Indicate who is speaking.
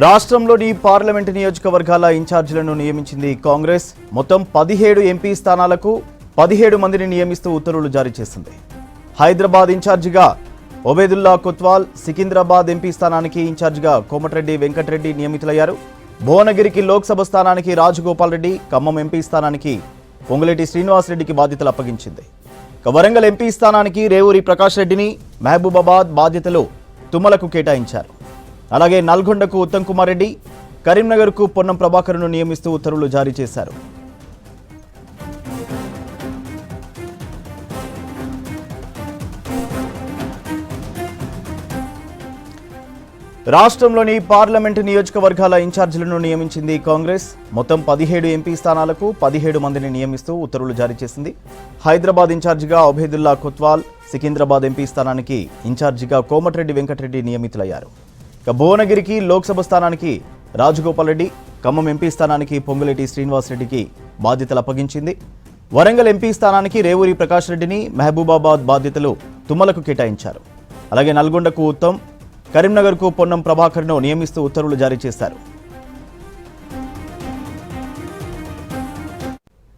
Speaker 1: రాష్ట్రంలోని పార్లమెంటు నియోజకవర్గాల ఇన్ఛార్జీలను నియమించింది కాంగ్రెస్. మొత్తం 17 ఎంపీ స్థానాలకు 17 మందిని నియమిస్తూ ఉత్తర్వులు జారీ చేసింది. హైదరాబాద్ ఇన్ఛార్జిగా ఒబేదుల్లా కొత్వాల్, సికింద్రాబాద్ ఎంపీ స్థానానికి ఇన్ఛార్జిగా కోమటిరెడ్డి వెంకటరెడ్డి నియమితులయ్యారు. భువనగిరికి లోక్సభ స్థానానికి రాజగోపాల్ రెడ్డి, ఖమ్మం ఎంపీ స్థానానికి పొంగులేటి శ్రీనివాసరెడ్డికి బాధ్యతలు అప్పగించింది. వరంగల్ ఎంపీ స్థానానికి రేవూరి ప్రకాష్ రెడ్డిని, మహబూబాబాద్ బాధ్యతలు తుమ్మలకు కేటాయించారు. అలాగే నల్గొండకు ఉత్తమ్ కుమార్ రెడ్డి, కరీంనగర్కు పొన్నం ప్రభాకర్ను నియమిస్తూ ఉత్తర్వులు జారీ చేశారు. రాష్ట్రంలోని పార్లమెంటు నియోజకవర్గాల ఇన్ఛార్జీలను నియమించింది కాంగ్రెస్. మొత్తం 17 ఎంపీ స్థానాలకు 17 మందిని నియమిస్తూ ఉత్తర్వులు జారీ చేసింది. హైదరాబాద్ ఇన్ఛార్జిగా ఒబేదుల్లా కొత్వాల్, సికింద్రాబాద్ ఎంపీ స్థానానికి ఇన్ఛార్జిగా కోమటిరెడ్డి వెంకటరెడ్డి నియమితులయ్యారు. భువనగిరికి లోక్సభ స్థానానికి రాజగోపాల్ రెడ్డి, ఖమ్మం ఎంపీ స్థానానికి పొంగులేటి శ్రీనివాసరెడ్డికి బాధ్యతలు అప్పగించింది. వరంగల్ ఎంపీ స్థానానికి రేవూరి ప్రకాష్ రెడ్డిని, మహబూబాబాద్ బాధ్యతలు తుమ్మలకు కేటాయించారు. అలాగే నల్గొండకు ఉత్తమ్, కరీంనగర్కు పొన్నం ప్రభాకర్ను నియమిస్తూ ఉత్తర్వులు జారీ చేశారు.